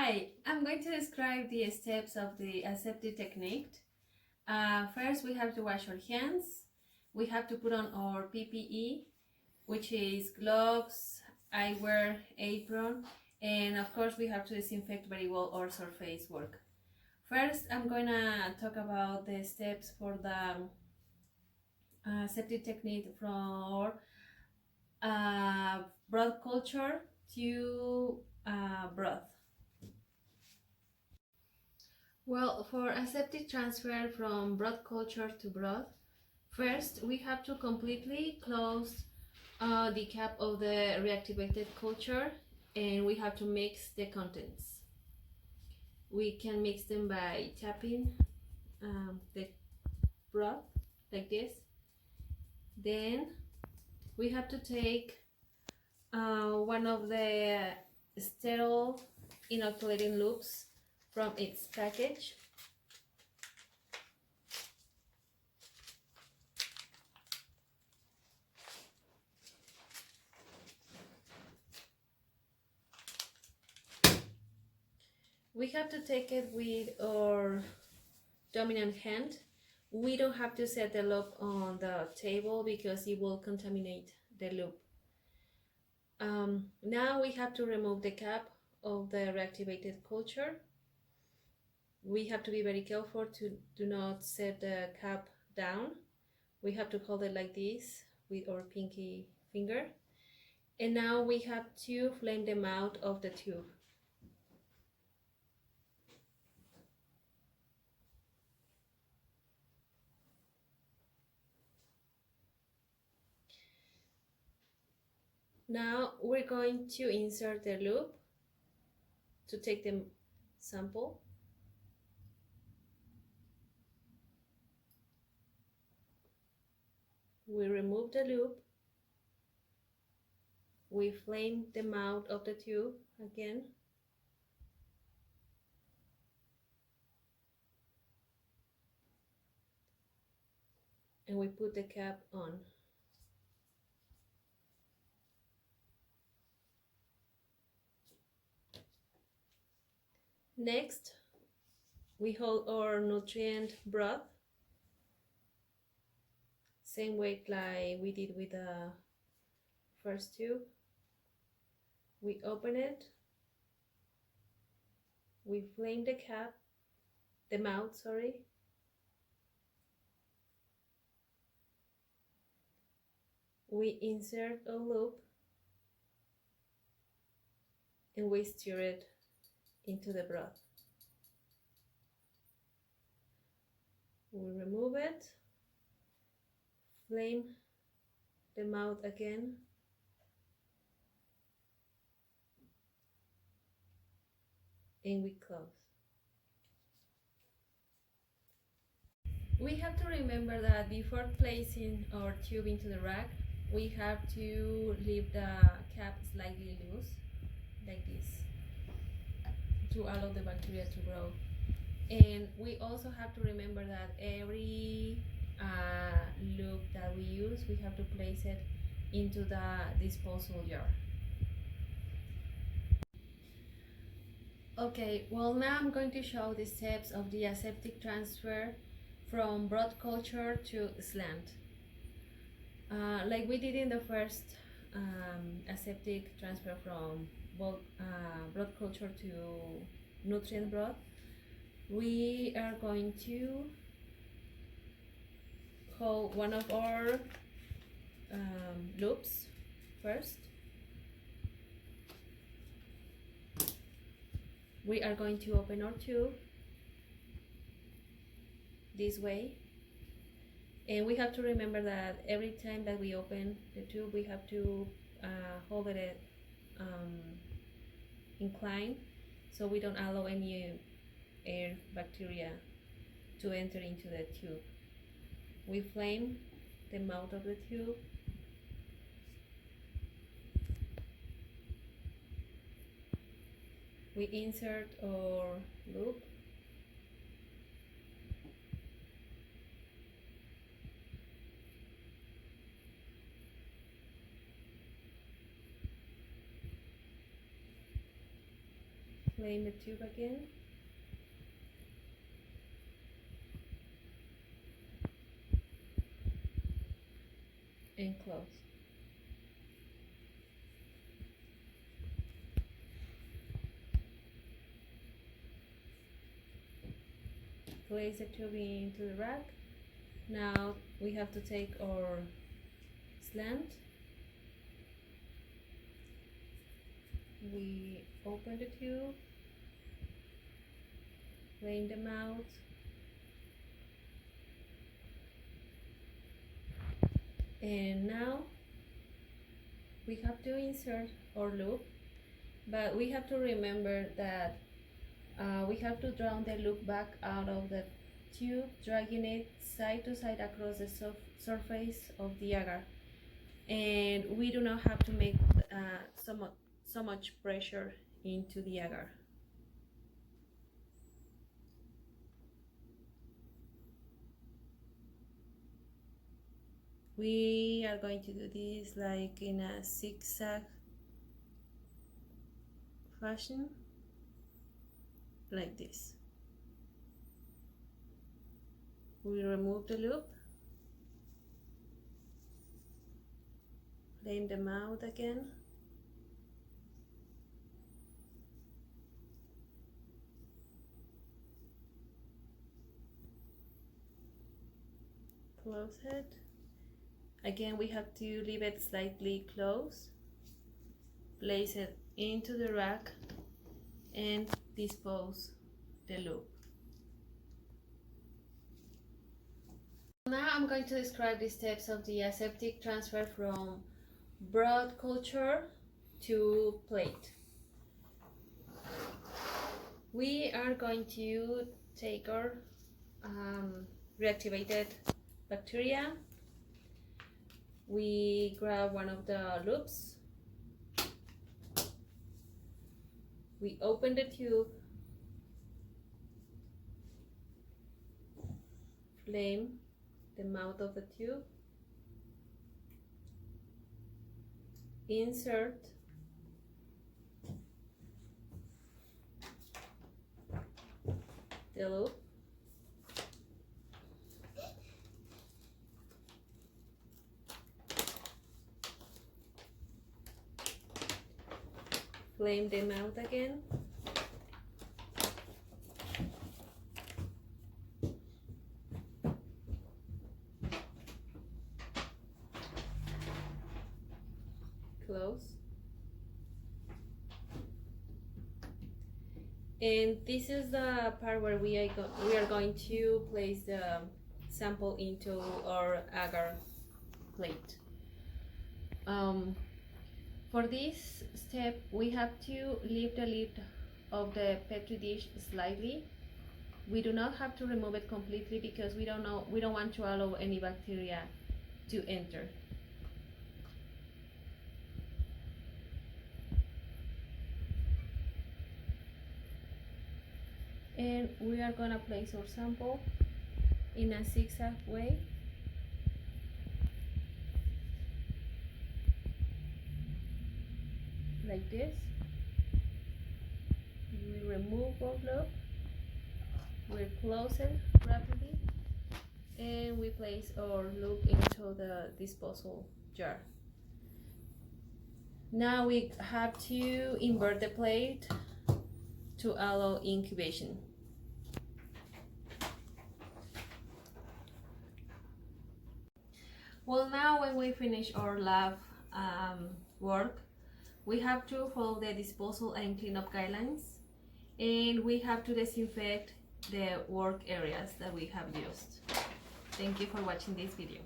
Hi, I'm going to describe the steps of the aseptic technique. First, we have to wash our hands. We have to put on our PPE, which is gloves, eyewear, apron, and of course we have to disinfect very well our surface work. First, I'm going to talk about the steps for the aseptic technique from broth culture to broth. Well, for aseptic transfer from broth culture to broth, first we have to completely close the cap of the reactivated culture, and we have to mix the contents. We can mix them by tapping the broth like this. Then we have to take one of the sterile inoculating loops from its package. We have to take it with our dominant hand. We don't have to set the loop on the table because it will contaminate the loop. Now we have to remove the cap of the reactivated culture. We have to be very careful to do not set the cap down. We have to hold it like this with our pinky finger. And now we have to flame the mouth of the tube. Now we're going to insert the loop to take the sample. We remove the loop. We flame the mouth of the tube again. And we put the cap on. Next, we hold our nutrient broth, same way like we did with the first tube. We open it, we flame the mouth, sorry. We insert a loop and we stir it into the broth. We remove it, flame the mouth again, and we close. We have to remember that before placing our tube into the rack, we have to leave the cap slightly loose, like this, to allow the bacteria to grow. And we also have to remember that every loop that we use, we have to place it into the disposal jar. Okay, well now I'm going to show the steps of the aseptic transfer from broth culture to slant. Like we did in the first aseptic transfer from broth culture to nutrient broth, we are going to hold one of our loops first. We are going to open our tube this way, and we have to remember that every time that we open the tube, we have to hold it inclined so we don't allow any air bacteria to enter into the tube. We flame the mouth of the tube. We insert our loop. Flame the tube again. And close. Place the tube into the rack. Now we have to take our slant. We open the tube, flame the mouth, and now we have to insert our loop, but we have to remember that we have to draw the loop back out of the tube, dragging it side to side across the surface of the agar, and we do not have to make so much pressure into the agar. We are going to do this like in a zigzag fashion, like this. We remove the loop, flame the mouth again, close it. Again, we have to leave it slightly closed, place it into the rack, and dispose the loop. Now I'm going to describe the steps of the aseptic transfer from broad culture to plate. We are going to take our reactivated bacteria. We grab one of the loops, we open the tube, flame the mouth of the tube, insert the loop, flame the mouth again, close, and this is the part where we are going to place the sample into our agar plate. For this step, we have to lift the lid of the petri dish slightly. We do not have to remove it completely because we don't want to allow any bacteria to enter. And we are gonna place our sample in a zigzag way. Like this. We remove our loop, we close it rapidly, and we place our loop into the disposal jar. Now we have to invert the plate to allow incubation. Well, now when we finish our lab work, we have to follow the disposal and cleanup guidelines, and we have to disinfect the work areas that we have used. Thank you for watching this video.